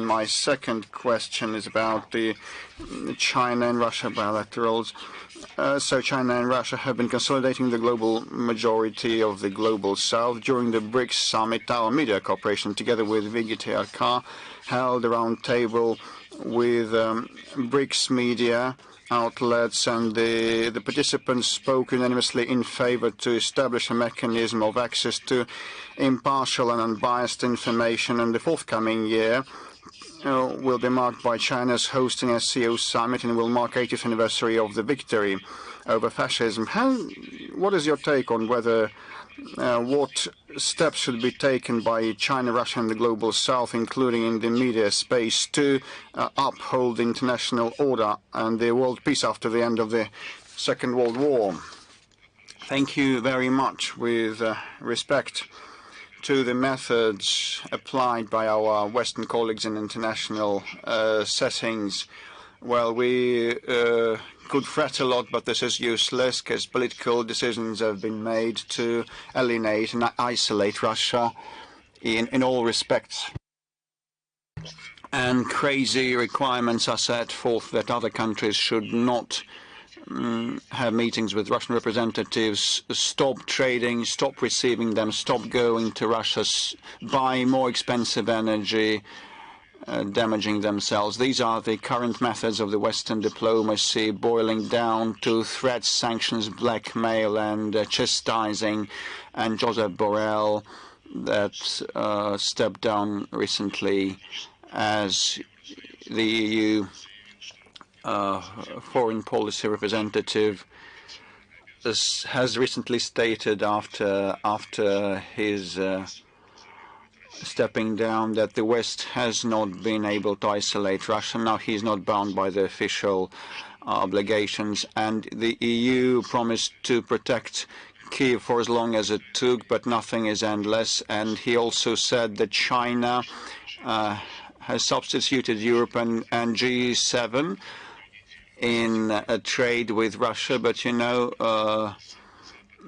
My second question is about the China and Russia bilaterals. So China and Russia have been consolidating the global majority of the global south. During the BRICS summit, our media corporation, together with VGTRK, held a round table with BRICS media outlets, and the participants spoke unanimously in favor to establish a mechanism of access to impartial and unbiased information. And the forthcoming year will be marked by China's hosting a SCO summit and will mark 80th anniversary of the victory over fascism. What is your take on whether what steps should be taken by China, Russia and the global south, including in the media space, to uphold the international order and the world peace after the end of the Second World War? Thank you very much. With respect to the methods applied by our Western colleagues in international settings, well, we could fret a lot, but this is useless because political decisions have been made to alienate and isolate Russia in all respects. And crazy requirements are set forth that other countries should not have meetings with Russian representatives, stop trading, stop receiving them, stop going to Russia, buy more expensive energy, damaging themselves. These are the current methods of the Western diplomacy, boiling down to threats, sanctions, blackmail, and chastising. And Josep Borrell, that stepped down recently as the EU foreign policy representative, has recently stated after his stepping down that the West has not been able to isolate Russia. Now he is not bound by the official obligations, and the EU promised to protect Kyiv for as long as it took, but nothing is endless. And he also said that China has substituted Europe and G7 in a trade with Russia, but you know,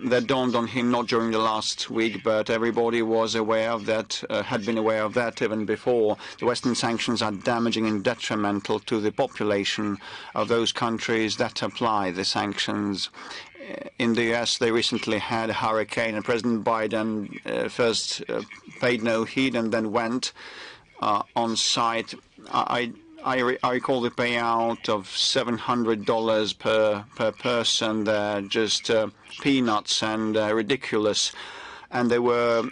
that dawned on him not during the last week, but everybody was aware of that, had been aware of that even before. The Western sanctions are damaging and detrimental to the population of those countries that apply the sanctions. In the US, they recently had a hurricane, and President Biden first paid no heed and then went on site. I recall the payout of $700 per person there, just peanuts and ridiculous. And there were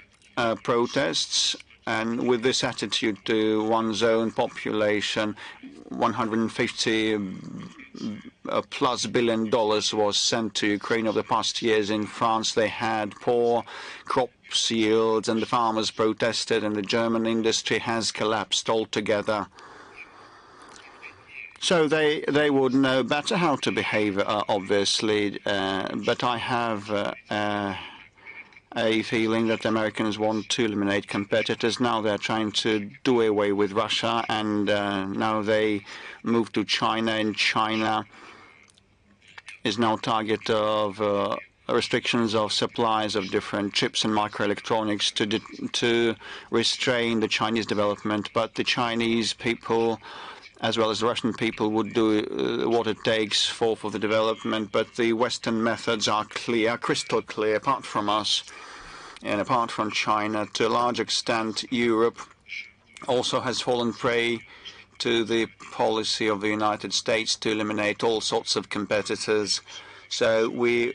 protests, and with this attitude to one's own population, $150+ billion was sent to Ukraine over the past years. In France, they had poor crops yields, and the farmers protested, and the German industry has collapsed altogether. So they would know better how to behave, obviously, but I have a feeling that the Americans want to eliminate competitors. Now they're trying to do away with Russia, and now they move to China, and China is now target of restrictions of supplies of different chips and microelectronics to restrain the Chinese development. But the Chinese people, as well as the Russian people, would do what it takes for the development. But the Western methods are clear, crystal clear, apart from us and apart from China. To a large extent, Europe also has fallen prey to the policy of the United States to eliminate all sorts of competitors. So we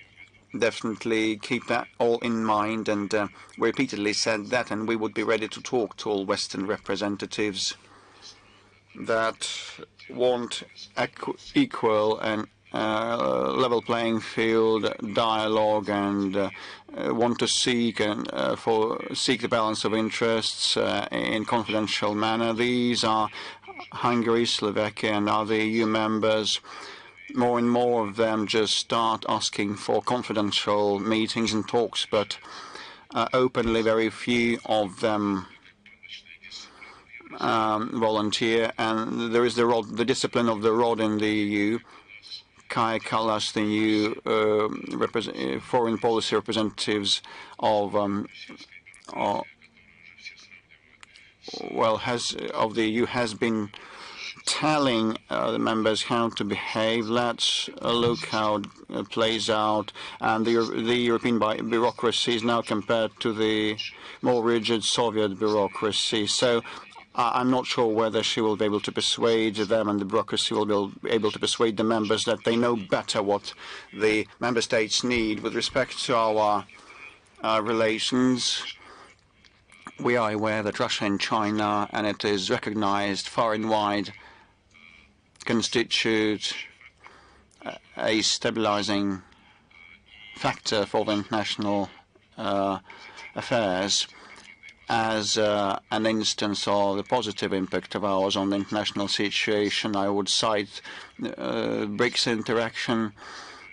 definitely keep that all in mind, and we repeatedly said that, and we would be ready to talk to all Western representatives that want equal and level playing field dialogue, and want to seek the balance of interests in confidential manner. These are Hungary, Slovakia, and other EU members. More and more of them just start asking for confidential meetings and talks, but openly very few of them volunteer. And there is the discipline of the rod in the EU. Kai Kallas, the new foreign policy representatives of of the EU has been telling the members how to behave. Let's look how it plays out. And the European bureaucracy is now compared to the more rigid Soviet bureaucracy. So I'm not sure whether she will be able to persuade them, and the bureaucracy will be able to persuade the members that they know better what the member states need. With respect to our relations, we are aware that Russia and China, and it is recognized far and wide, constitute a stabilizing factor for the international affairs. As an instance of the positive impact of ours on the international situation, I would cite BRICS interaction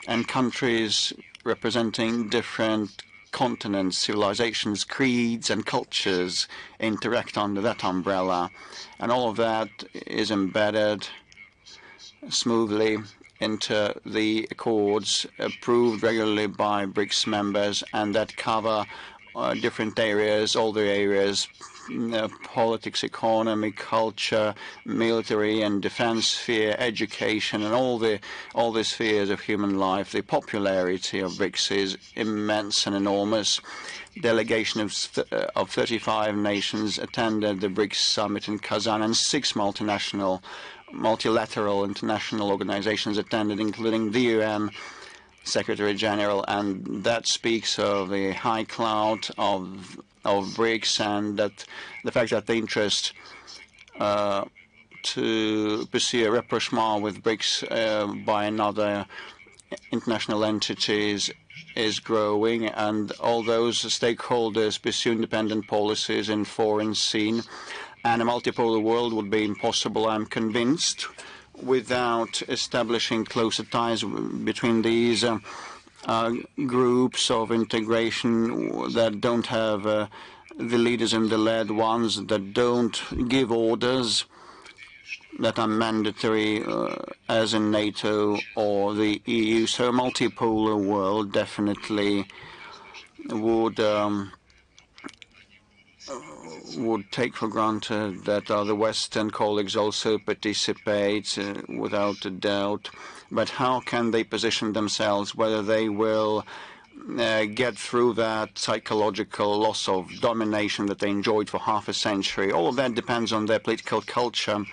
and countries representing different continents, civilizations, creeds and cultures interact under that umbrella. And all of that is embedded smoothly into the accords approved regularly by BRICS members, and that cover different areas, all the areas, politics, economy, culture, military and defense sphere, education, and all the spheres of human life. The popularity of BRICS is immense and enormous. Delegation of 35 nations attended the BRICS summit in Kazan, and 6 multilateral international organizations attended, including the UN Secretary General, and that speaks of the high cloud of BRICS, and that the fact that the interest to pursue a rapprochement with BRICS by another international entities is growing, and all those stakeholders pursue independent policies in foreign scene, and a multipolar world would be impossible, I'm convinced, without establishing closer ties between these groups of integration that don't have the leaders and the led ones, that don't give orders that are mandatory as in NATO or the EU. So a multipolar world definitely would take for granted that the Western colleagues also participate without a doubt. But how can they position themselves, whether they will get through that psychological loss of domination that they enjoyed for half a century? All of that depends on their political culture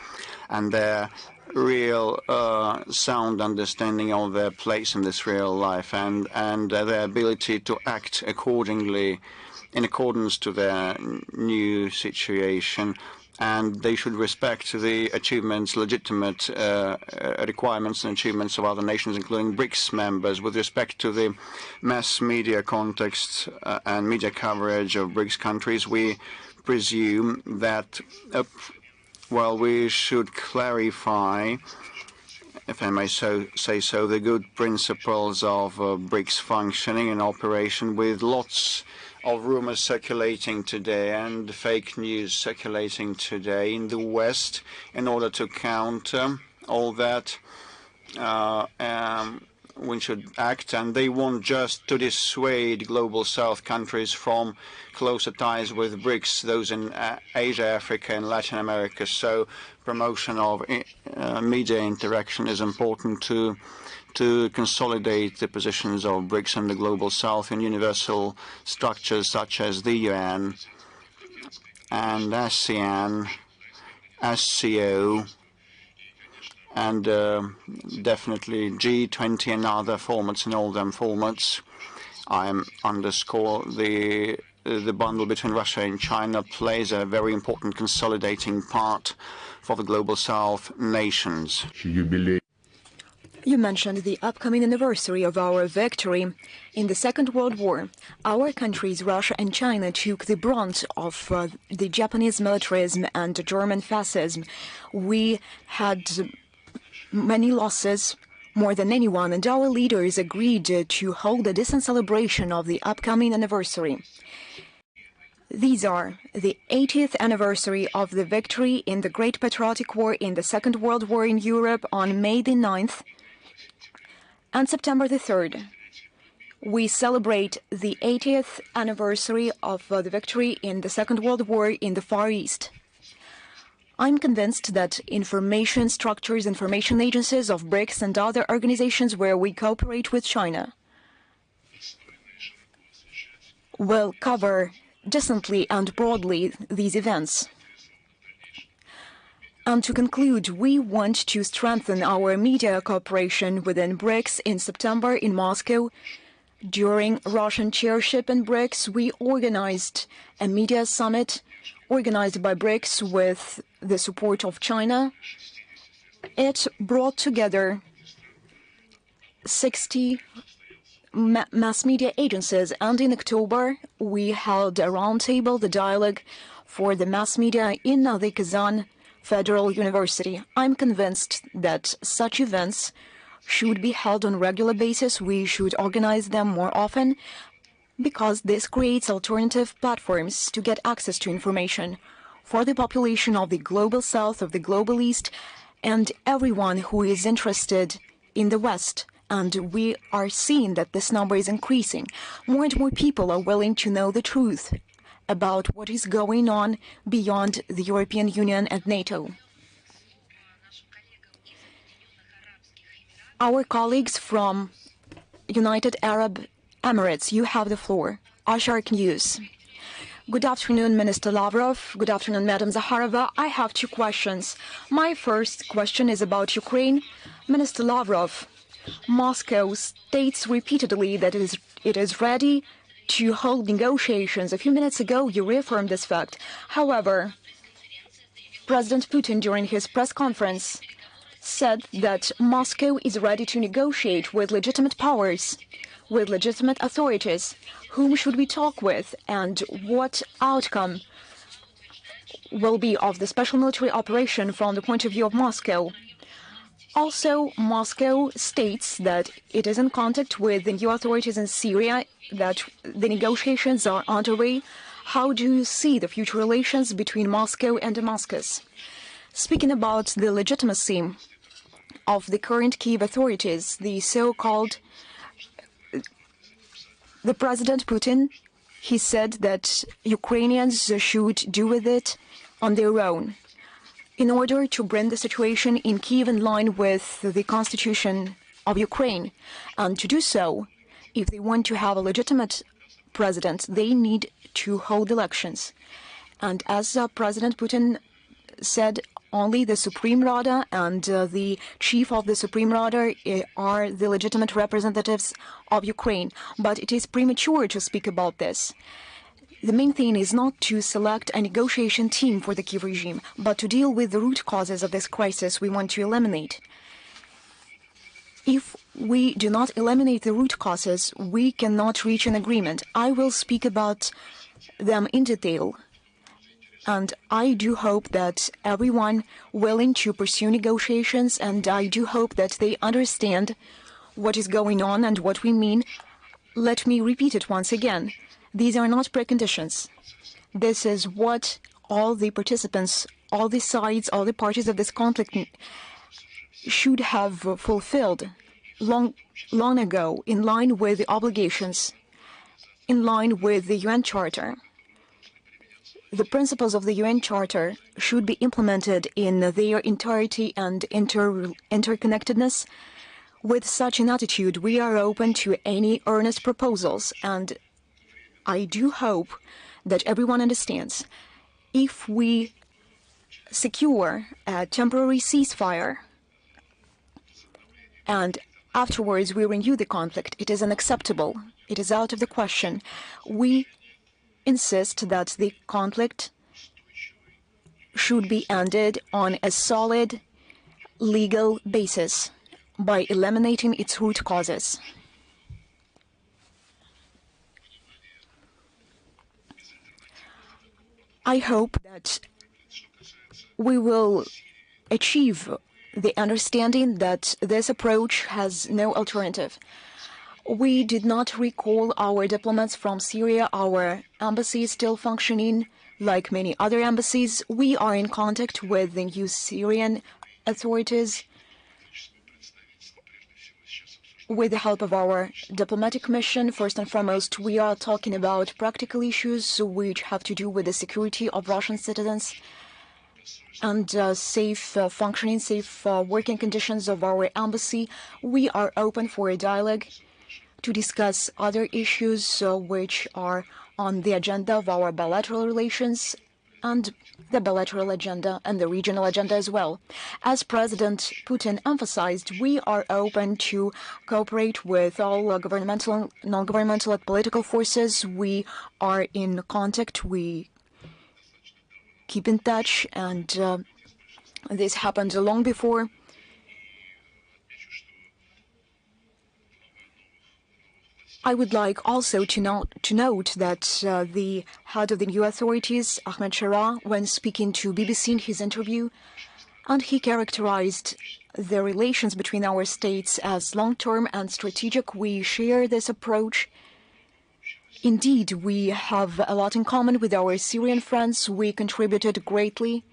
and their real sound understanding of their place in this real life, and their ability to act accordingly in accordance to their new situation. And they should respect the achievements, legitimate requirements and achievements of other nations, including BRICS members. With respect to the mass media context and media coverage of BRICS countries, we presume that, we should clarify, if I may say so, the good principles of BRICS functioning and operation, with lots of rumors circulating today and fake news circulating today in the West. In order to counter all that, we should act, and they want just to dissuade Global South countries from closer ties with BRICS, those in Asia, Africa, and Latin America. So promotion of media interaction is important to consolidate the positions of BRICS and the Global South in universal structures such as the UN and ASEAN, SCO, and definitely G20 and other formats. In all them formats, I underscore the bundle between Russia and China plays a very important consolidating part for the Global South nations. You mentioned the upcoming anniversary of our victory. In the Second World War, our countries, Russia and China, took the brunt of the Japanese militarism and German fascism. We had many losses, more than anyone, and our leaders agreed to hold a decent celebration of the upcoming anniversary. These are the 80th anniversary of the victory in the Great Patriotic War in the Second World War in Europe on May the 9th and September the 3rd. We celebrate the 80th anniversary of the victory in the Second World War in the Far East. I'm convinced that information structures, information agencies of BRICS and other organizations where we cooperate with China will cover decently and broadly these events. And to conclude, we want to strengthen our media cooperation within BRICS. In September in Moscow, during Russian chairship in BRICS, we organized a media summit organized by BRICS with the support of China. It brought together 60 mass media agencies, and in October we held a roundtable, the dialogue for the mass media in the Kazan Federal University. I'm convinced that such events should be held on a regular basis. We should organize them more often because this creates alternative platforms to get access to information for the population of the Global South, of the Global East, and everyone who is interested in the West. And we are seeing that this number is increasing. More and more people are willing to know the truth about what is going on beyond the European Union and NATO. Our colleagues from United Arab Emirates, you have the floor. Ashark News. Good afternoon, Minister Lavrov. Good afternoon, Madam Zakharova. I have two questions. My first question is about Ukraine. Minister Lavrov, Moscow states repeatedly that it is ready to hold negotiations. A few minutes ago, you reaffirmed this fact. However, President Putin, during his press conference, said that Moscow is ready to negotiate with legitimate powers, with legitimate authorities. Whom should we talk with, and what outcome will be of the special military operation from the point of view of Moscow? Also, Moscow states that it is in contact with the new authorities in Syria, that the negotiations are underway. How do you see the future relations between Moscow and Damascus? Speaking about the legitimacy of the current Kyiv authorities, the President Putin, he said that Ukrainians should do with it on their own, in order to bring the situation in Kyiv in line with the constitution of Ukraine. And to do so, if they want to have a legitimate president, they need to hold elections. And as President Putin said, only the Supreme Rada and the chief of the Supreme Rada are the legitimate representatives of Ukraine. But it is premature to speak about this. The main thing is not to select a negotiation team for the Kyiv regime, but to deal with the root causes of this crisis we want to eliminate. If we do not eliminate the root causes, we cannot reach an agreement. I will speak about them in detail. And I do hope that everyone willing to pursue negotiations, and I do hope that they understand what is going on and what we mean. Let me repeat it once again. These are not preconditions. This is what all the participants, all the sides, all the parties of this conflict should have fulfilled long ago, in line with the obligations, in line with the UN Charter. The principles of the UN Charter should be implemented in their entirety and interconnectedness. With such an attitude, we are open to any earnest proposals, and I do hope that everyone understands. If we secure a temporary ceasefire and afterwards we renew the conflict, it is unacceptable. It is out of the question. We insist that the conflict should be ended on a solid legal basis by eliminating its root causes. I hope that we will achieve the understanding that this approach has no alternative. We did not recall our diplomats from Syria. Our embassy is still functioning like many other embassies. We are in contact with the new Syrian authorities with the help of our diplomatic mission. First and foremost, we are talking about practical issues which have to do with the security of Russian citizens. and safe functioning, safe working conditions of our embassy. We are open for a dialogue to discuss other issues which are on the agenda of our bilateral relations and the bilateral agenda and the regional agenda as well. As President Putin emphasized, we are open to cooperate with all governmental, non-governmental and political forces. We are in contact, we keep in touch, and this happened long before. I would like also to note that the head of the new authorities, Ahmed Shara, when speaking to BBC in his interview, and he characterized the relations between our states as long-term and strategic. We share this approach. Indeed, we have a lot in common with our Syrian friends. We contributed greatly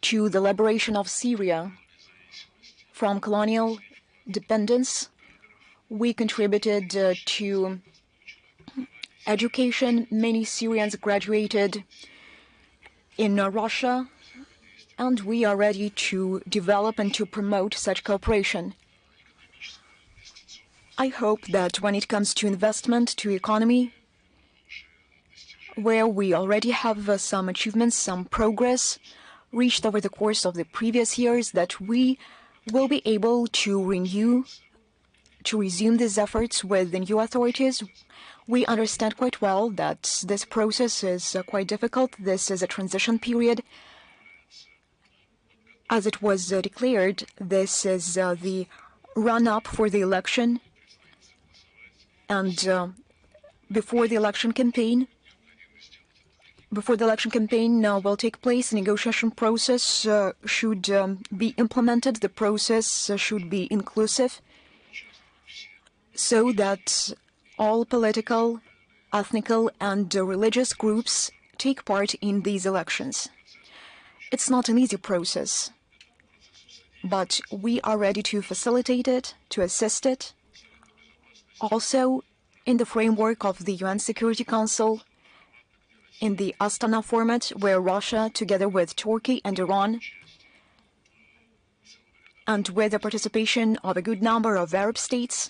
to the liberation of Syria from colonial dependence. We contributed to education. Many Syrians graduated in Russia, and we are ready to develop and to promote such cooperation. I hope that when it comes to investment, to economy, where we already have some achievements, some progress reached over the course of the previous years, that we will be able to resume these efforts with the new authorities. We understand quite well that this process is quite difficult. This is a transition period. As it was declared, this is the run-up for the election, and before the election campaign will take place, the negotiation process should be implemented. The process should be inclusive, so that all political, ethnical, and religious groups take part in these elections. It's not an easy process, but we are ready to facilitate it, to assist it, also in the framework of the UN Security Council, in the Astana format, where Russia, together with Turkey and Iran, and with the participation of a good number of Arab states,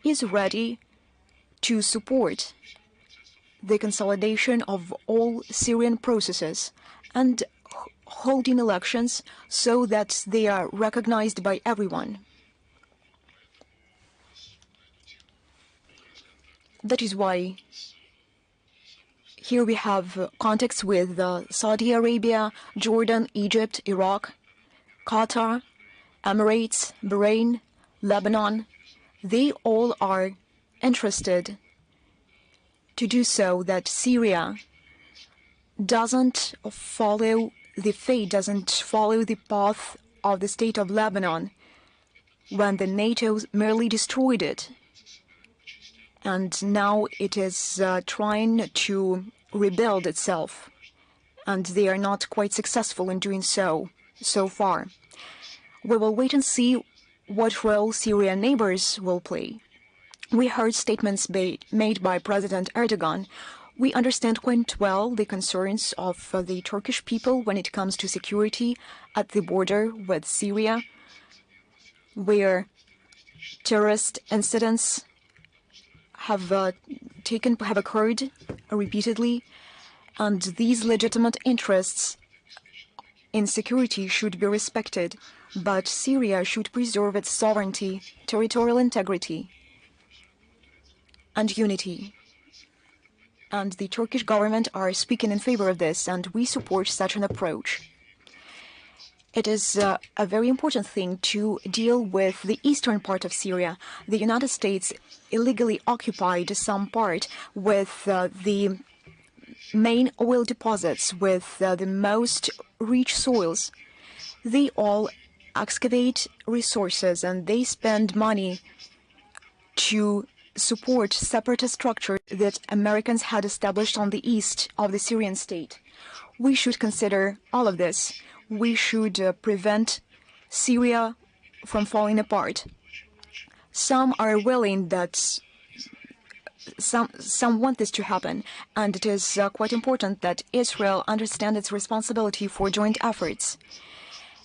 is ready to support the consolidation of all Syrian processes and holding elections so that they are recognized by everyone. That is why here we have contacts with Saudi Arabia, Jordan, Egypt, Iraq, Qatar, Emirates, Bahrain, Lebanon. They all are interested to do so, that Syria doesn't follow the fate, doesn't follow the path of the state of Lebanon, when the NATO merely destroyed it. And now it is trying to rebuild itself, and they are not quite successful in doing so far. We will wait and see what role Syrian neighbors will play. We heard statements made by President Erdogan. We understand quite well the concerns of the Turkish people when it comes to security at the border with Syria, where terrorist incidents have occurred repeatedly, and these legitimate interests in security should be respected. But Syria should preserve its sovereignty, territorial integrity, and unity. And the Turkish government are speaking in favor of this, and we support such an approach. It is a very important thing to deal with the eastern part of Syria. The United States illegally occupied some part with the main oil deposits, with the most rich soils. They all excavate resources, and they spend money to support separatist structure that Americans had established on the east of the Syrian state. We should consider all of this. We should prevent Syria from falling apart. Some are willing that some want this to happen, and it is quite important that Israel understand its responsibility for joint efforts.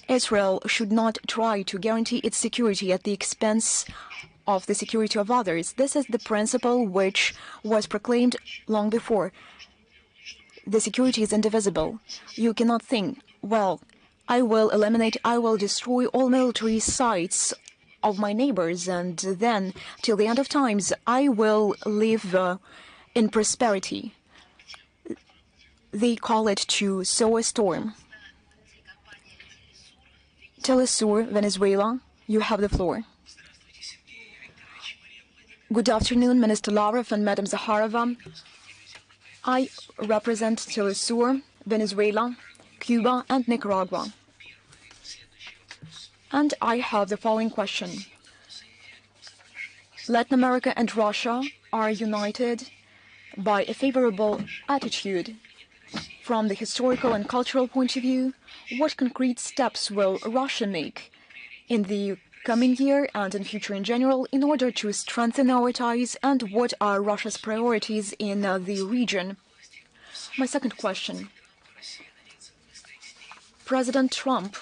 Israel should not try to guarantee its security at the expense of the security of others. This is the principle which was proclaimed long before. The security is indivisible. You cannot think, well, I will destroy all military sites of my neighbors, and then, till the end of times, I will live in prosperity. They call it to sow a storm. Telesur, Venezuela, you have the floor. Good afternoon, Minister Lavrov and Madam Zakharova. I represent Telesur, Venezuela, Cuba, and Nicaragua. And I have the following question. Latin America and Russia are united by a favorable attitude. From the historical and cultural point of view, what concrete steps will Russia make in the coming year and in future in general in order to strengthen our ties, and what are Russia's priorities in the region? My second question. President Trump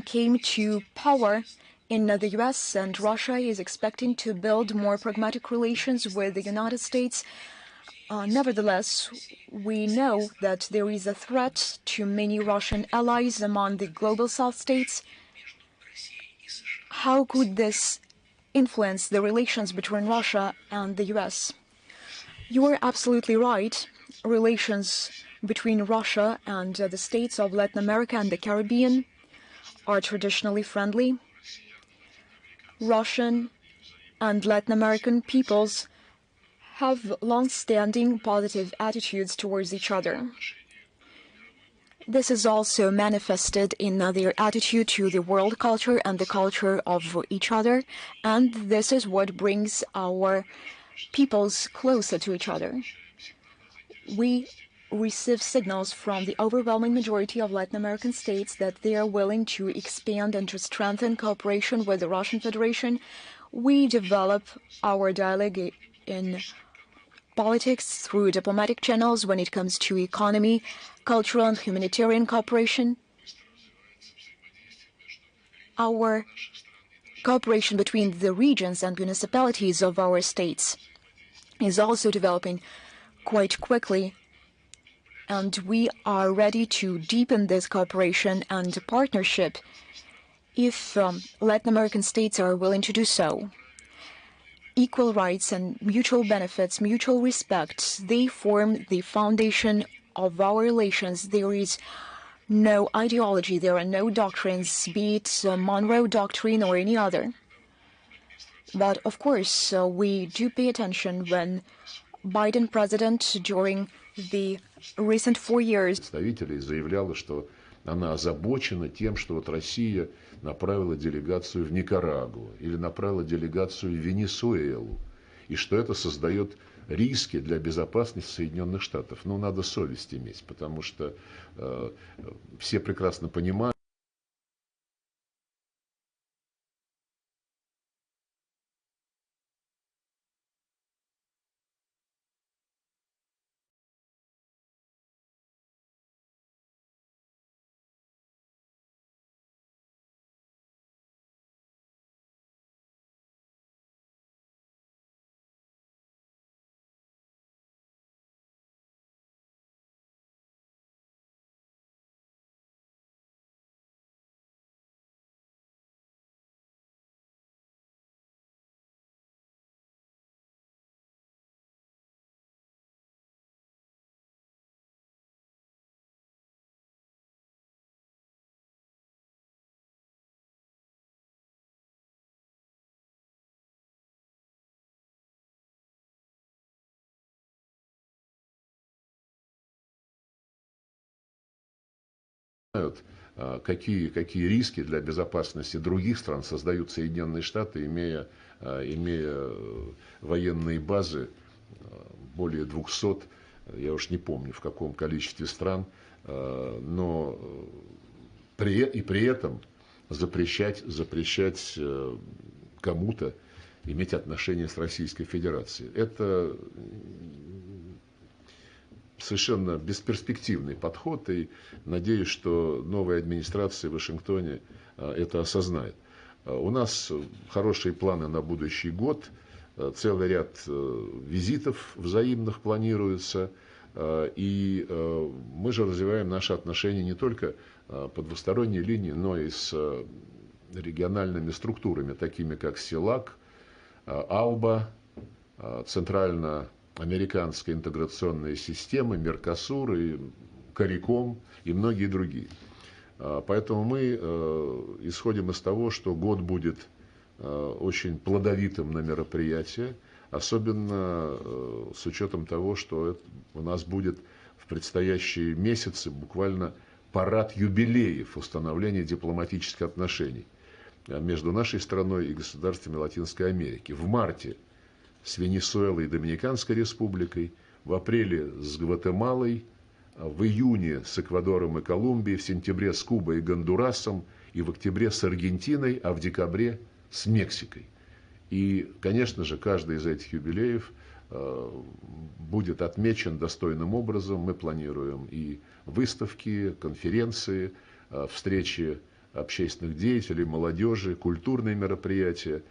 came to power in the US, and Russia is expecting to build more pragmatic relations with the United States. Nevertheless, we know that there is a threat to many Russian allies among the global South states. How could this influence the relations between Russia and the US? You are absolutely right. Relations between Russia and the states of Latin America and the Caribbean are traditionally friendly. Russian and Latin American peoples have long-standing positive attitudes towards each other. This is also manifested in their attitude to the world culture and the culture of each other, and this is what brings our peoples closer to each other. We receive signals from the overwhelming majority of Latin American states that they are willing to expand and to strengthen cooperation with the Russian Federation. We develop our dialogue in politics through diplomatic channels when it comes to economy, cultural and humanitarian cooperation. Our cooperation between the regions and municipalities of our states is also developing quite quickly, and we are ready to deepen this cooperation and partnership if Latin American states are willing to do so. Equal rights and mutual benefits, mutual respect, they form the foundation of our relations. There is no ideology, there are no doctrines, be it Monroe Doctrine or any other. But of course, we do pay attention when Biden president during the recent 4 years представителей заявляла, что она озабочена тем, что вот Россия направила делегацию в Никарагуа или направила делегацию в Венесуэлу, и что это создает риски для безопасности Соединенных Штатов. Ну, надо совесть иметь, потому что все прекрасно понимают. Какие риски для безопасности других стран создают Соединенные Штаты, имея военные базы более 200, я уж не помню в каком количестве стран, но при этом запрещать кому-то иметь отношения с Российской Федерацией. Это совершенно бесперспективный подход, и надеюсь, что новая администрация в Вашингтоне это осознает. У нас хорошие планы на будущий год, целый ряд визитов взаимных планируется, и мы же развиваем наши отношения не только по двусторонней линии, но и с региональными структурами, такими как СЕЛАК, АЛБА, Центральноамериканская интеграционная система, Меркосур, и Кариком и многие другие. Поэтому мы исходим из того, что год будет очень плодовитым на мероприятия, особенно с учетом того, что у нас будет в предстоящие месяцы буквально парад юбилеев установления дипломатических отношений между нашей страной и государствами Латинской Америки. В марте с Венесуэлой и Доминиканской республикой, в апреле с Гватемалой, в июне с Эквадором и Колумбией, в сентябре с Кубой и Гондурасом, и в октябре с Аргентиной, а в декабре с Мексикой. И, конечно же, каждый из этих юбилеев будет отмечен достойным образом. Мы планируем и выставки, конференции, встречи общественных деятелей, молодежи, культурные мероприятия.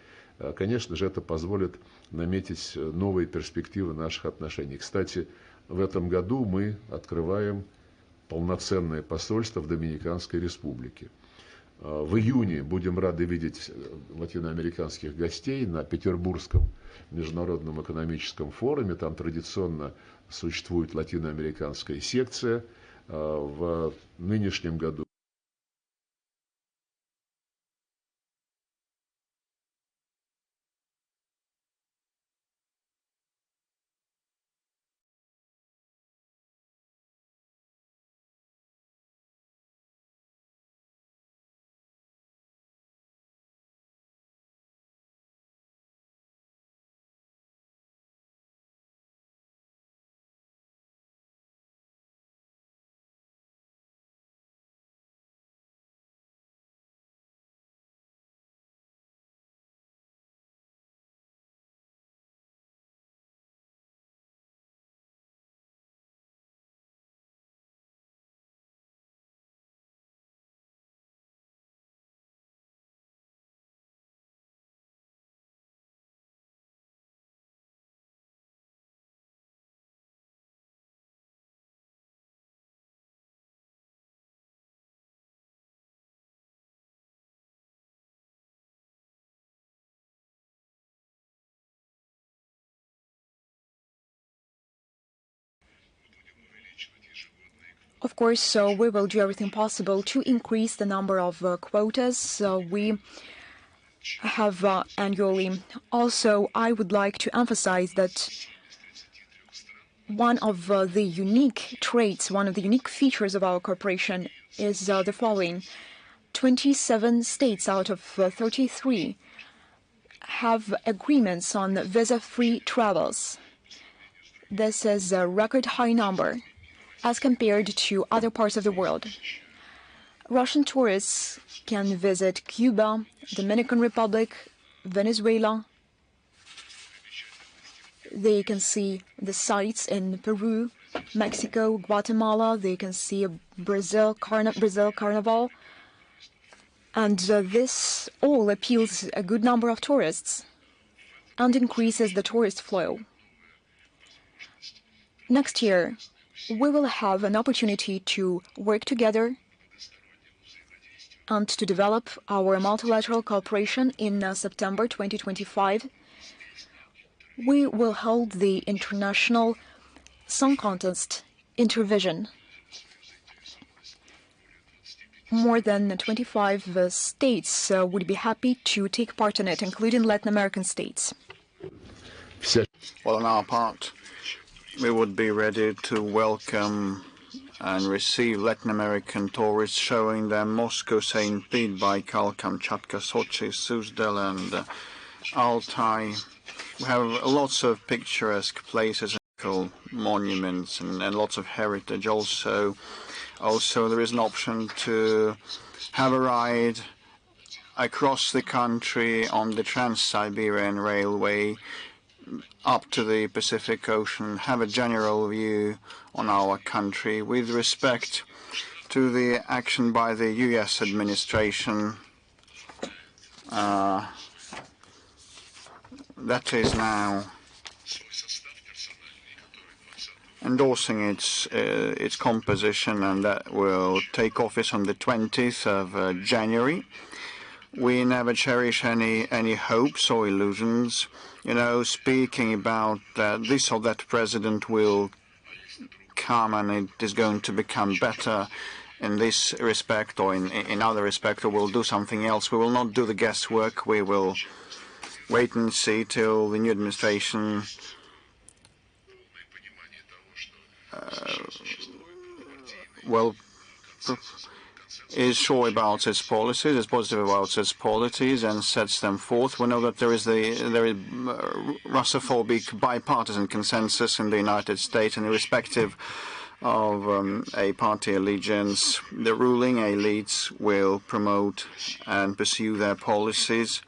Конечно же, это позволит наметить новые перспективы наших отношений. Кстати, в этом году мы открываем полноценное посольство в Доминиканской республике. В июне будем рады видеть латиноамериканских гостей на Петербургском международном экономическом форуме. Там традиционно существует латиноамериканская секция. В нынешнем году Of course, we will do everything possible to increase the number of quotas we have annually. Also, I would like to emphasize that one of the unique traits, one of the unique features of our cooperation is the following. 27 states out of 33 have agreements on visa-free travels. This is a record high number as compared to other parts of the world. Russian tourists can visit Cuba, Dominican Republic, Venezuela. They can see the sights in Peru, Mexico, Guatemala. They can see Brazil Carnival. And this all appeals a good number of tourists and increases the tourist flow. Next year, we will have an opportunity to work together and to develop our multilateral cooperation in September 2025. We will hold the International Song Contest Intervision. More than 25 states would be happy to take part in it, including Latin American states. Well, on our part, we would be ready to welcome and receive Latin American tourists, showing them Moscow, St. Pete, Baikal, Kamchatka, Sochi, Suzdal, and Altai. We have lots of picturesque places, monuments, and lots of heritage. Also, there is an option to have a ride across the country on the Trans-Siberian Railway up to the Pacific Ocean, have a general view on our country with respect to the action by the US administration that is now endorsing its composition, and that will take office on the 20th of January. We never cherish any hopes or illusions, speaking about that this or that president will come and it is going to become better in this respect or in other respect, or will do something else. We will not do the guesswork. We will wait and see till the new administration is sure about its policies, is positive about its policies, and sets them forth. We know that there is Russophobic bipartisan consensus in the United States, and irrespective of a party allegiance, the ruling elites will promote and pursue their policies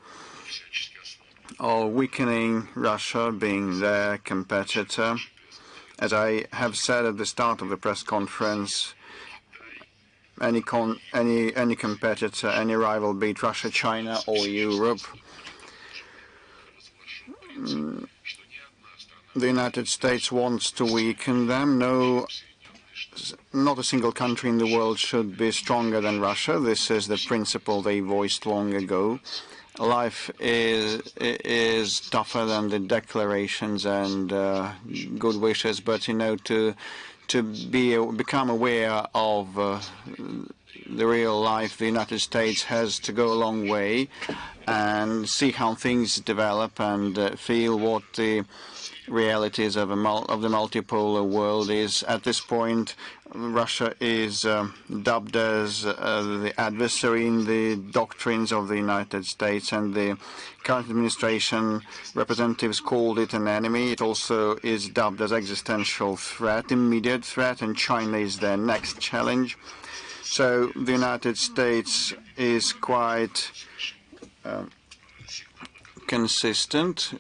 of weakening Russia, being their competitor. As I have said at the start of the press conference, any competitor, any rival, be it Russia, China, or Europe, the United States wants to weaken them. Not a single country in the world should be stronger than Russia. This is the principle they voiced long ago. Life is tougher than the declarations and good wishes, but to become aware of the real life, the United States has to go a long way and see how things develop and feel what the realities of the multipolar world is. At this point, Russia is dubbed as the adversary in the doctrines of the United States, and the current administration representatives called it an enemy. It also is dubbed as existential threat, immediate threat, and China is their next challenge. So the United States is quite consistent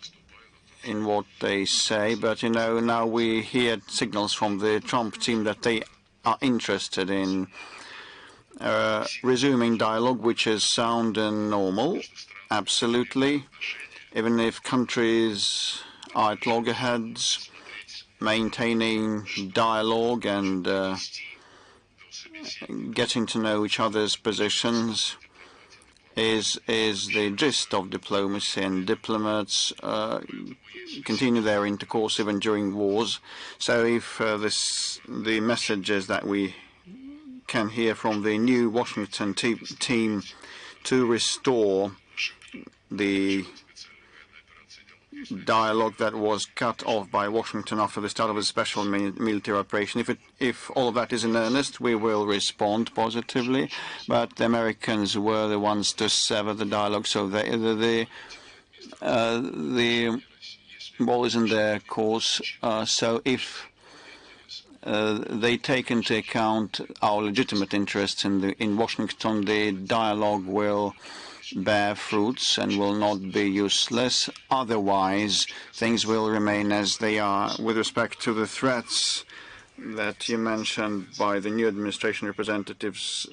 in what they say, but now we hear signals from the Trump team that they are interested in resuming dialogue, which is sound and normal, absolutely. Even if countries are at loggerheads, maintaining dialogue and getting to know each other's positions is the gist of diplomacy, and diplomats continue their intercourse even during wars. So if the messages that we can hear from the new Washington team to restore the dialogue that was cut off by Washington after the start of a special military operation, if all of that is in earnest, we will respond positively. But the Americans were the ones to sever the dialogue, so the ball is in their course. So if they take into account our legitimate interests in Washington, the dialogue will bear fruits and will not be useless. Otherwise, things will remain as they are. With respect to the threats that you mentioned by the new administration representatives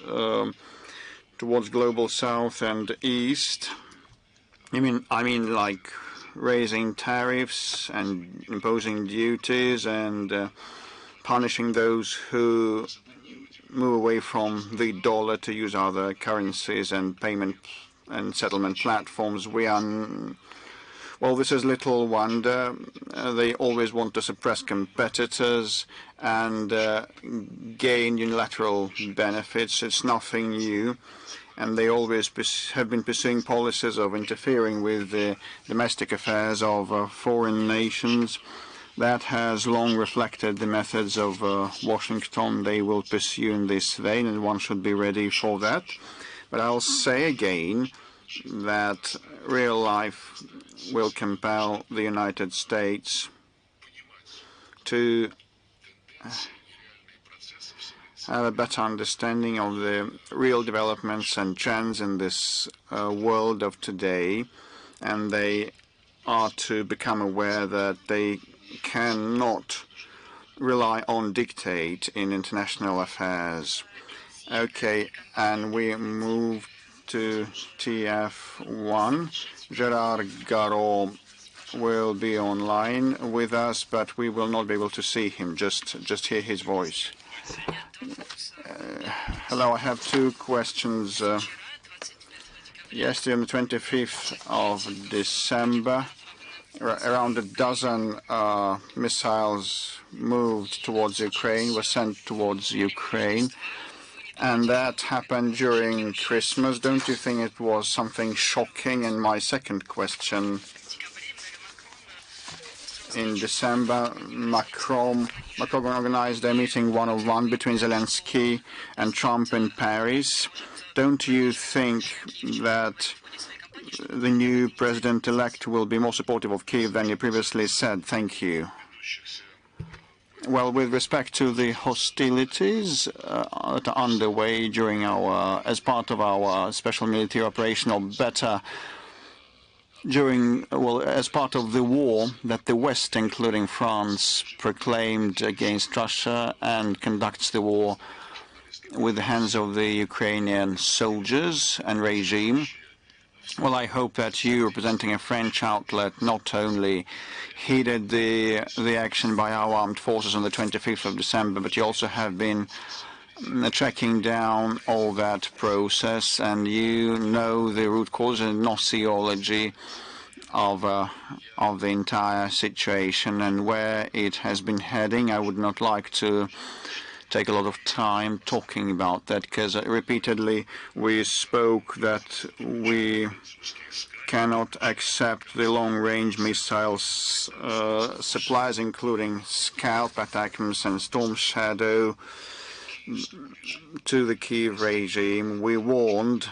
towards global South and East, I mean like raising tariffs and imposing duties and punishing those who move away from the dollar to use other currencies and payment and settlement platforms. Well, this is little wonder. They always want to suppress competitors and gain unilateral benefits. It's nothing new. And they always have been pursuing policies of interfering with the domestic affairs of foreign nations. That has long reflected the methods of Washington. They will pursue in this vein, and one should be ready for that. But I'll say again that real life will compel the United States to have a better understanding of the real developments and trends in this world of today, and they are to become aware that they cannot rely on dictate in international affairs. Okay, and we move to TF1. Gerard Garot will be online with us, but we will not be able to see him, just hear his voice. Hello, I have two questions. Yesterday, on the 25th of December, around a dozen missiles moved towards Ukraine, were sent towards Ukraine, and that happened during Christmas. Don't you think it was something shocking? And my second question, in December, Macron organized a meeting one-on-one between Zelensky and Trump in Paris. Don't you think that the new president-elect will be more supportive of Kyiv than you previously said? Thank you. Well, with respect to the hostilities that are underway during as part of our special military operation, or better, as part of the war that the West, including France, proclaimed against Russia and conducts the war with the hands of the Ukrainian soldiers and regime. Well, I hope that you, representing a French outlet, not only heeded the action by our armed forces on the 25th of December, but you also have been tracking down all that process, and you know the root cause and nociology of the entire situation and where it has been heading. I would not like to take a lot of time talking about that, because repeatedly we spoke that we cannot accept the long-range missiles supplies, including Scalp, ATACMS and Storm Shadow, to the Kyiv regime. We warned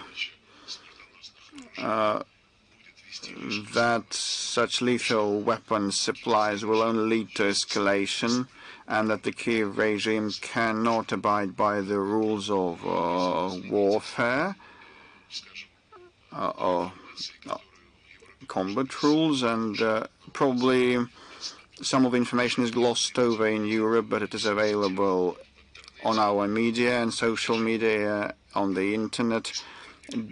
that such lethal weapons supplies will only lead to escalation, and that the Kyiv regime cannot abide by the rules of warfare, or combat rules, and probably some of the information is glossed over in Europe, but it is available on our media and social media, on the internet.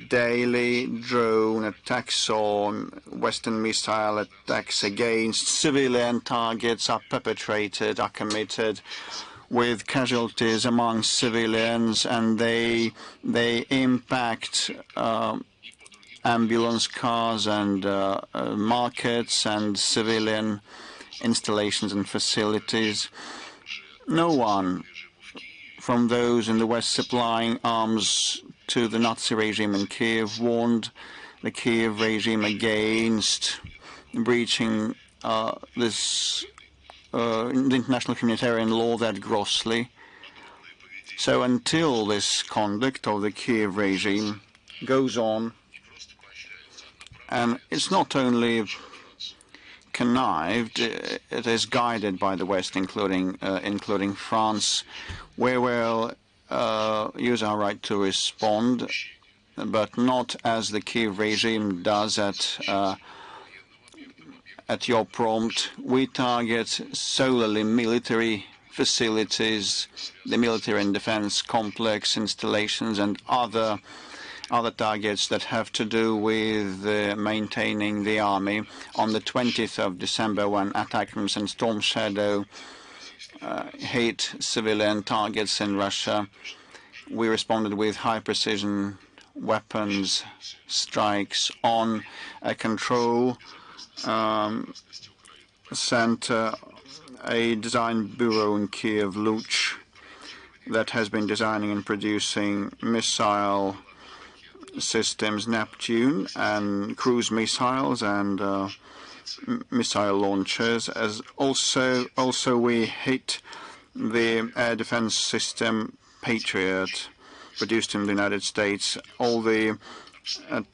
Daily drone attacks on Western missile attacks against civilian targets are perpetrated, are committed, with casualties among civilians, and they impact ambulance cars and markets and civilian installations and facilities. No one from those in the West supplying arms to the Nazi regime in Kyiv warned the Kyiv regime against breaching the international humanitarian law that grossly. So until this conduct of the Kyiv regime goes on, and it's not only connived, it is guided by the West, including France, we will use our right to respond, but not as the Kyiv regime does at your prompt. We target solely military facilities, the military and defense complex installations, and other targets that have to do with maintaining the army. On the 20th of December, when ATACMS and Storm Shadow hit civilian targets in Russia, we responded with high-precision weapons strikes on a control center, a design bureau in Kiev, Luch, that has been designing and producing missile systems, Neptune, and cruise missiles and missile launchers. As also we hit the air defense system Patriot, produced in the United States. All the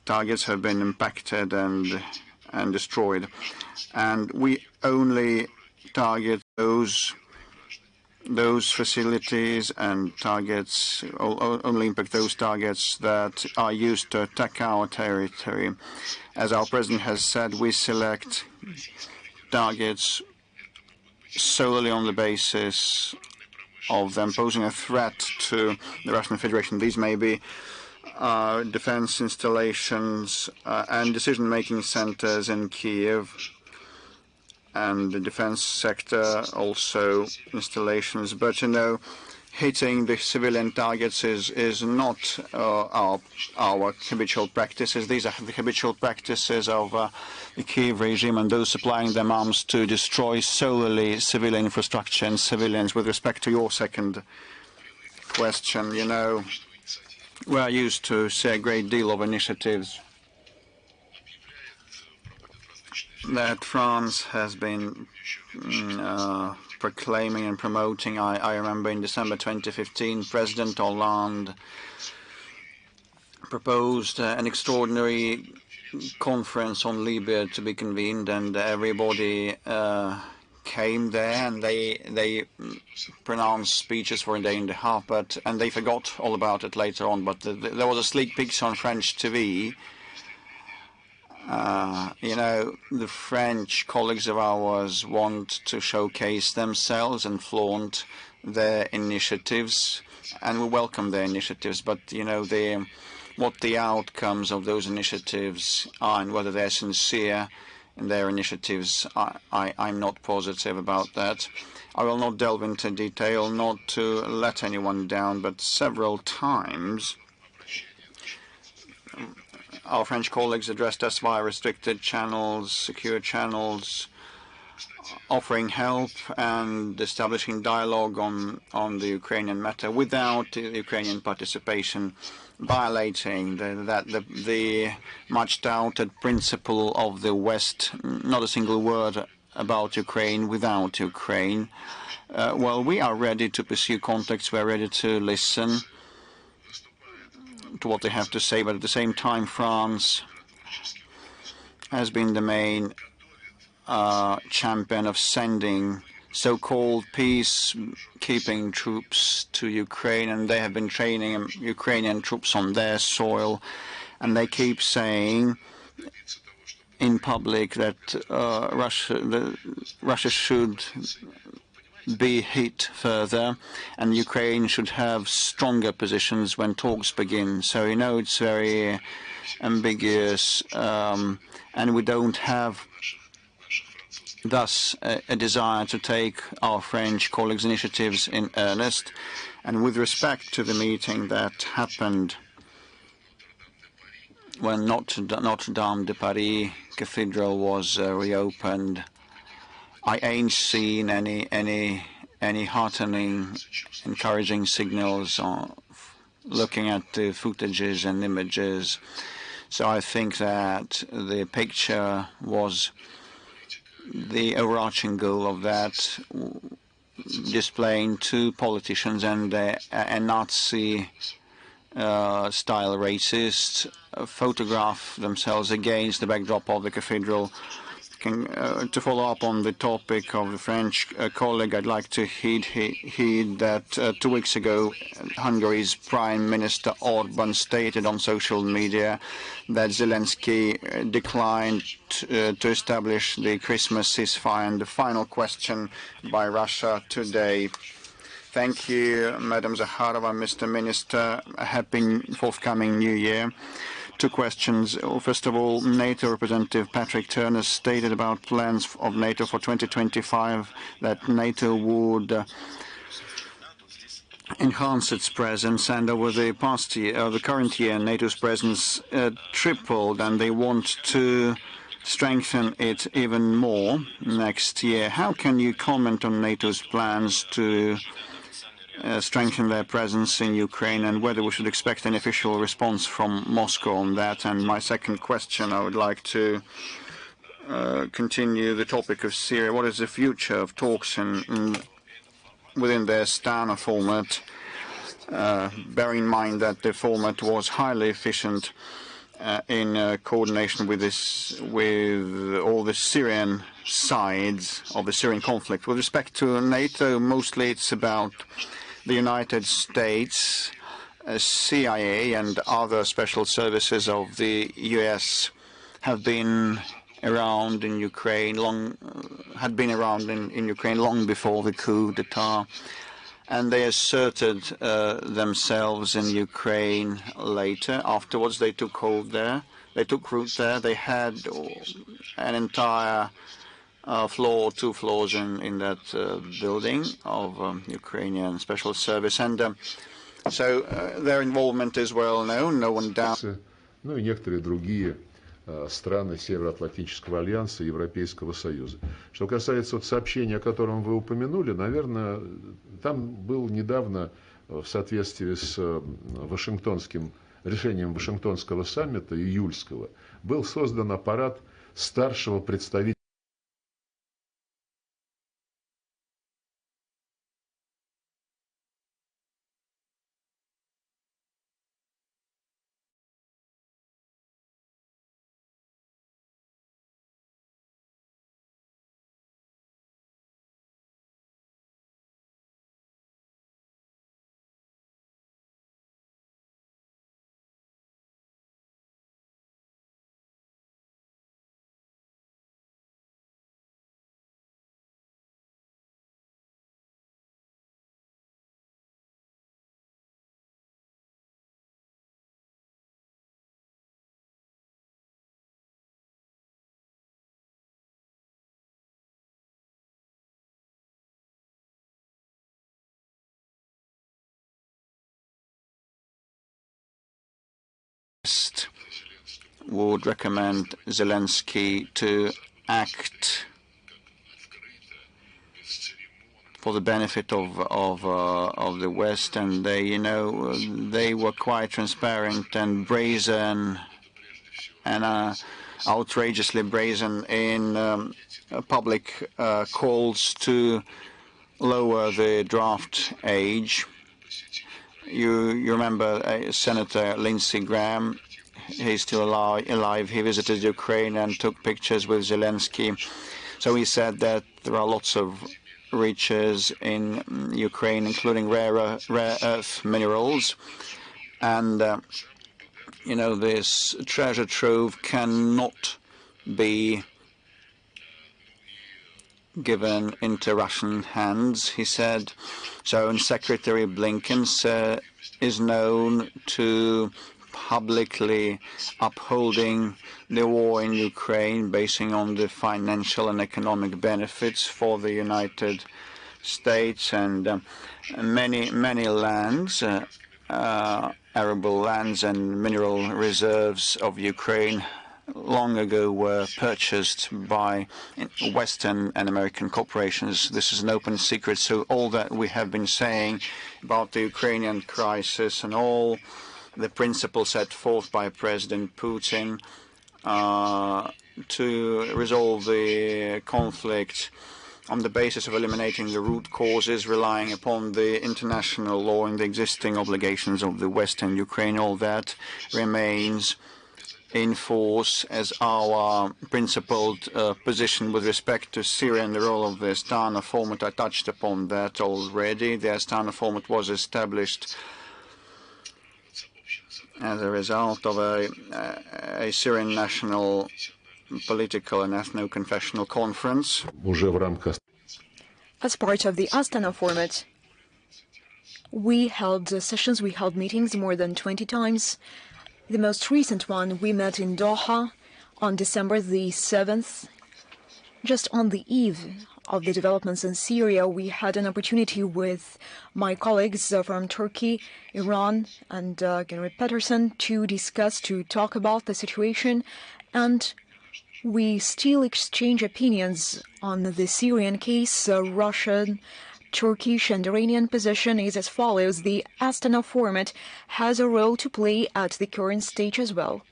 targets have been impacted and destroyed, and we only target those those facilities and targets only impact those targets that are used to attack our territory. As our president has said, we select targets solely on the basis of them posing a threat to the Russian Federation. These may be defense installations and decision-making centers in Kiev, and the defense sector, also installations. But, you know, hitting the civilian targets is not our habitual practices. These are the habitual practices of the Kiev regime and those supplying them arms to destroy solely civilian infrastructure and civilians. With respect to your second question, you know, we are used to see a great deal of initiatives that France has been proclaiming and promoting. I remember in December 2015, President Hollande proposed an extraordinary conference on Libya to be convened, and everybody came there, and they pronounced speeches for a day and a half, and they forgot all about it later on. But there was a sleek picture on French TV. You know, the French colleagues of ours want to showcase themselves and flaunt their initiatives, and we welcome their initiatives. But, you know, what the outcomes of those initiatives are and whether they're sincere in their initiatives, I'm not positive about that. I will not delve into detail, not to let anyone down, but several times our French colleagues addressed us via restricted channels, secure channels, offering help and establishing dialogue on the Ukrainian matter without the Ukrainian participation, violating the much doubted principle of the West, not a single word about Ukraine without Ukraine. Well, we are ready to pursue contacts, we are ready to listen to what they have to say, but at the same time, France has been the main champion of sending so-called peacekeeping troops to Ukraine, and they have been training Ukrainian troops on their soil, and they keep saying in public that Russia should be hit further, and Ukraine should have stronger positions when talks begin. So, you know, it's very ambiguous, and we don't have thus a desire to take our French colleagues' initiatives in earnest. And with respect to the meeting that happened when Notre Dame de Paris Cathedral was reopened, I ain't seen any heartening, encouraging signals looking at the footages and images. So I think that the picture was the overarching goal of that, displaying two politicians and a Nazi style racists photograph themselves against the backdrop of the cathedral. To follow up on the topic of the French colleague, I'd like to heed that 2 weeks ago, Hungary's Prime Minister Orban stated on social media that Zelensky declined to establish the Christmas ceasefire. And the final question by Russia today. Thank you, Madam Zakharova, Mr. Minister. A happy forthcoming New Year. Two questions. First of all, NATO representative Patrick Turner stated about plans of NATO for 2025 that NATO would enhance its presence, and over the past year, the current year, NATO's presence tripled, and they want to strengthen it even more next year. How can you comment on NATO's plans to strengthen their presence in Ukraine, and whether we should expect an official response from Moscow on that? And my second question, I would like to continue the topic of Syria. What is the future of talks within their Astana format, bearing in mind that the format was highly efficient in coordination with all the Syrian sides of the Syrian conflict. With respect to NATO, mostly it's about the United States, CIA, and other special services of the US have been around in Ukraine had been around in Ukraine long before the coup d'état. And they asserted themselves in Ukraine later. Afterwards, they took hold there. They took root there. They had an entire floor, 2 floors in that building of Ukrainian Special Service. And so their involvement is well known. No one doubts. Ну и некоторые другие страны Североатлантического альянса и Европейского Союза. Что касается сообщения, о котором вы упомянули, наверное, там был недавно, в соответствии с решением Вашингтонского саммита июльского, был создан аппарат старшего представителя would recommend Zelensky to act for the benefit of the West, and they were quite transparent and brazen and outrageously brazen in public calls to lower the draft age. You remember Senator Lindsey Graham? He's still alive. He visited Ukraine and took pictures with Zelensky. So he said that there are lots of riches in Ukraine, including rare earth minerals, and this treasure trove cannot be given into Russian hands, he said. So, and Secretary Blinken is known to publicly upholding the war in Ukraine, basing on the financial and economic benefits for the United States, and many lands, arable lands and mineral reserves of Ukraine long ago were purchased by Western and American corporations. This is an open secret. So all that we have been saying about the Ukrainian crisis and all the principles set forth by President Putin to resolve the conflict on the basis of eliminating the root causes, relying upon the international law and the existing obligations of the West and Ukraine, all that remains in force as our principled position with respect to Syria and the role of the Astana format. I touched upon that already. The Astana format was established as a result of a Syrian national political and ethno-confessional conference. As part of the Astana format, we held sessions, we held meetings more than 20 times. The most recent one, we met in Doha on December the 7th. Just on the eve of the developments in Syria, we had an opportunity with my colleagues from Turkey, Iran, and Gary Peterson to talk about the situation, and we still exchange opinions on the Syrian case. Russian, Turkish and Iranian position is as follows. The Astana format has a role to play at the current stage as well,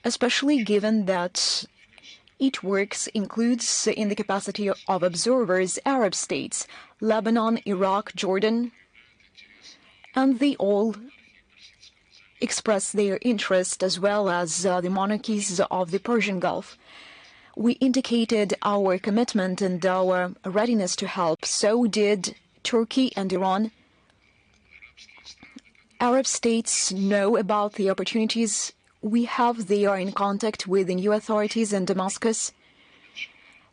especially given that it includes in the capacity of observers Arab states, Lebanon, Iraq, Jordan, and they all express their interest, as well as the monarchies of the Persian Gulf. We indicated our commitment and our readiness to help. So did Turkey and Iran. Arab states know about the opportunities we have. They are in contact with the new authorities in Damascus.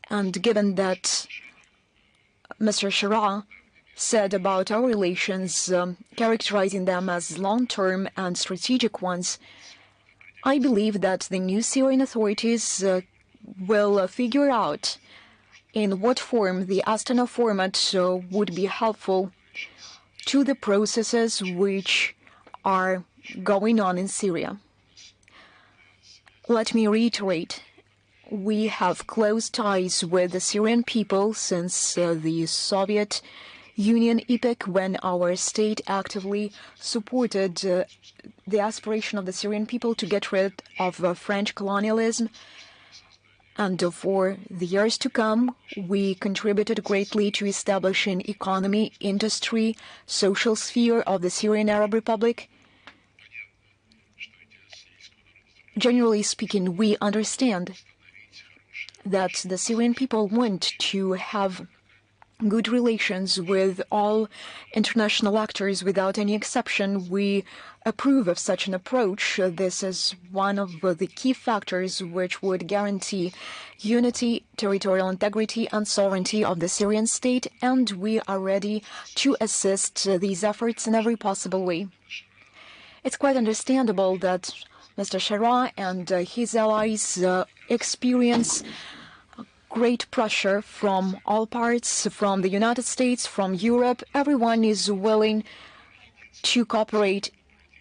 And given that Mr. Shara said about our relations, characterizing them as long-term and strategic ones, I believe that the new Syrian authorities will figure out in what form the Astana format would be helpful to the processes which are going on in Syria. Let me reiterate, we have close ties with the Syrian people since the Soviet Union epoch, when our state actively supported the aspiration of the Syrian people to get rid of French colonialism. And for the years to come, we contributed greatly to establishing economy, industry, social sphere of the Syrian Arab Republic. Generally speaking, we understand that the Syrian people want to have good relations with all international actors without any exception. We approve of such an approach. This is one of the key factors which would guarantee unity, territorial integrity, and sovereignty of the Syrian state, and we are ready to assist these efforts in every possible way. It's quite understandable that Mr. Shara and his allies experience great pressure from all parts, from the United States, from Europe. Everyone is willing to cooperate,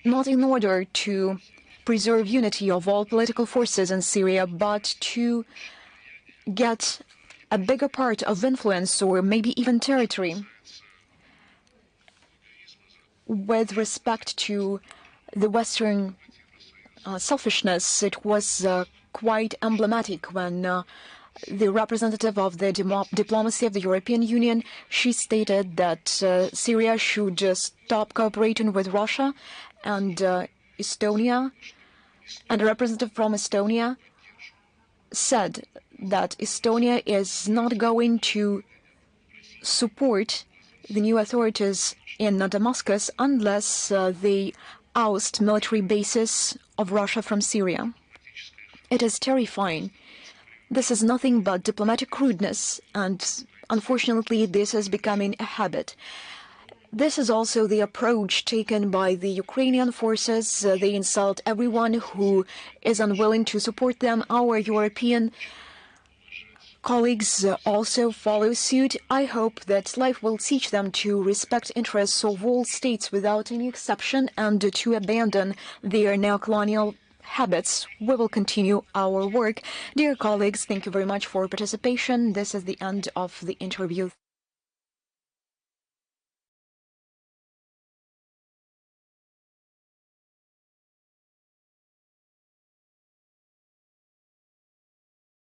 not in order to preserve unity of all political forces in Syria, but to get a bigger part of influence or maybe even territory. With respect to the Western selfishness, it was quite emblematic when the representative of the diplomacy of the European Union, she stated that Syria should stop cooperating with Russia, and Estonia, and a representative from Estonia said that Estonia is not going to support the new authorities in Damascus unless they oust military bases of Russia from Syria. It is terrifying. This is nothing but diplomatic rudeness, and unfortunately this is becoming a habit. This is also the approach taken by the Ukrainian forces. They insult everyone who is unwilling to support them. Our European colleagues also follow suit. I hope that life will teach them to respect interests of all states without any exception and to abandon their neocolonial habits. We will continue our work. Dear colleagues, thank you very much for participation. This is the end of the interview.